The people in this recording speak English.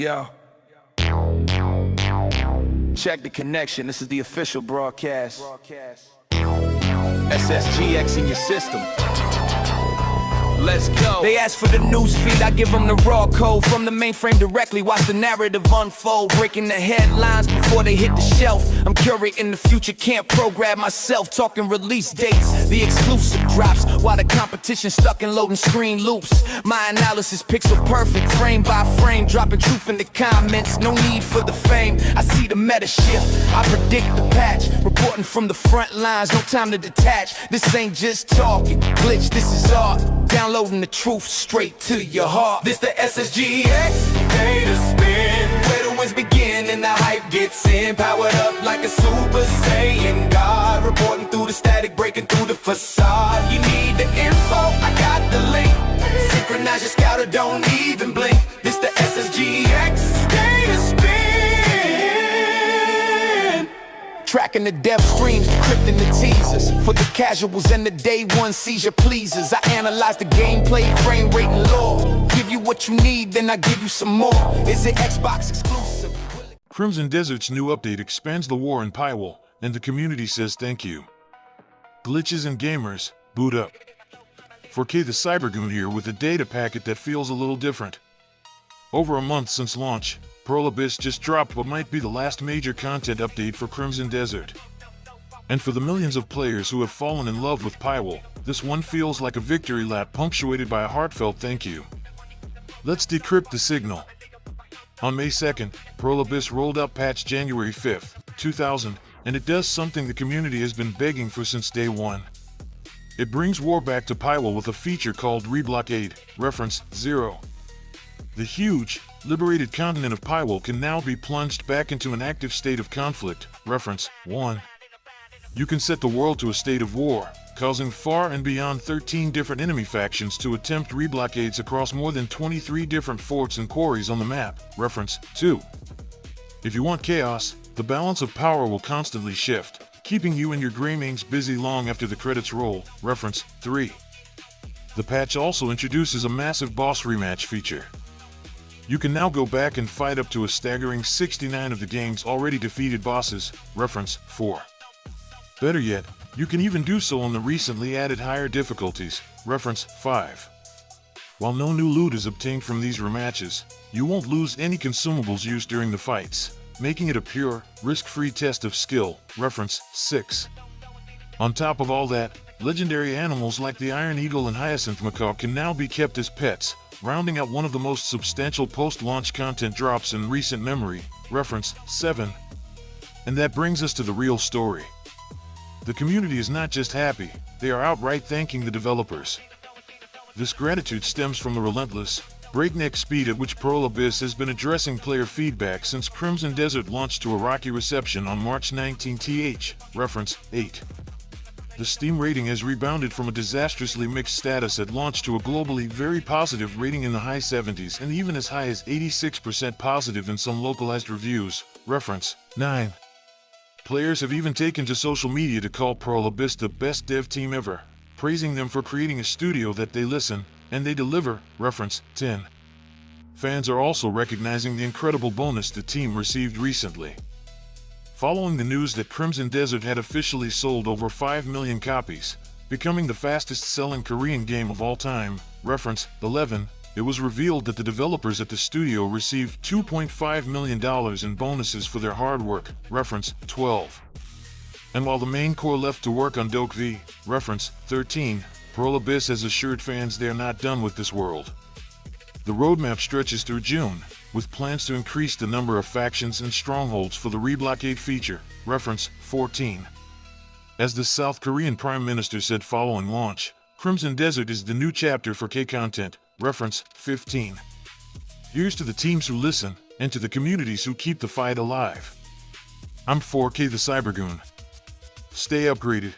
Yo. Check the connection. This is the official broadcast. SSGX in your system. Let's go. They ask for the news feed, I give them the raw code from the mainframe directly. Watch the narrative unfold, breaking the headlines before they hit the shelf. I'm curating the future, can't program myself. Talking release dates, the exclusive drops, while the competition stuck in loading screen loops. My analysis pixel perfect, frame by frame, dropping truth in the comments. No need for the fame, I see the meta shift, I predict the patch. Reporting from the front lines, no time to detach. This ain't just talking, glitch, this is art. Downloading the truth straight to your heart. This the SSGX data spin, where the wins begin and the hype gets in. Powered up like a Super Saiyan God, reporting through the static, breaking through the facade. You need the info, I got the link. Synchronize your scouter, don't even blink. This the SSGX data spin, tracking the dev streams, decrypting the teasers. For the casuals and the day one seizure pleasers, I analyze the gameplay, frame rate and lore. Give you what you need, then I give you some more. Is it Xbox exclusive? Crimson Desert's new update expands the war in Pywall, and the community says thank you. Glitches and gamers, boot up. 4K the Cybergoon here with a data packet that feels a little different. Over a month since launch, Pearl Abyss just dropped what might be the last major content update for Crimson Desert. And for the millions of players who have fallen in love with Pywall, this one feels like a victory lap punctuated by a heartfelt thank you. Let's decrypt the signal. On May 2nd, Pearl Abyss rolled out patch January 5th, 2000, and it does something the community has been begging for since day one. It brings war back to Pywall with a feature called Reblockade, reference 0. The huge, liberated continent of Pywall can now be plunged back into an active state of conflict, reference 1. You can set the world to a state of war, causing far and beyond 13 different enemy factions to attempt reblockades across more than 23 different forts and quarries on the map, reference 2. If you want chaos, the balance of power will constantly shift, keeping you and your greymanes busy long after the credits roll, reference 3. The patch also introduces a massive boss rematch feature. You can now go back and fight up to a staggering 69 of the game's already defeated bosses, reference 4. Better yet, you can even do so on the recently added higher difficulties, reference 5. While no new loot is obtained from these rematches, you won't lose any consumables used during the fights, making it a pure, risk-free test of skill, reference 6. On top of all that, legendary animals like the Iron Eagle and Hyacinth Macaw can now be kept as pets, rounding out one of the most substantial post-launch content drops in recent memory, reference 7. And that brings us to the real story. The community is not just happy, they are outright thanking the developers. This gratitude stems from the relentless, breakneck speed at which Pearl Abyss has been addressing player feedback since Crimson Desert launched to a rocky reception on March 19th, reference 8. The Steam rating has rebounded from a disastrously mixed status at launch to a globally very positive rating in the high 70s and even as high as 86% positive in some localized reviews, reference 9. Players have even taken to social media to call Pearl Abyss the best dev team ever, praising them for creating a studio that they listen, and they deliver, reference 10. Fans are also recognizing the incredible bonus the team received recently. Following the news that Crimson Desert had officially sold over 5 million copies, becoming the fastest-selling Korean game of all time, reference 11, it was revealed that the developers at the studio received $2.5 million in bonuses for their hard work, reference 12. And while the main core left to work on Doke V, reference 13, Pearl Abyss has assured fans they are not done with this world. The roadmap stretches through June, with plans to increase the number of factions and strongholds for the reblockade feature, reference 14. As the South Korean Prime Minister said following launch, Crimson Desert is the new chapter for K-content, reference 15. Here's to the teams who listen, and to the communities who keep the fight alive. I'm 4K the Cybergoon. Stay upgraded.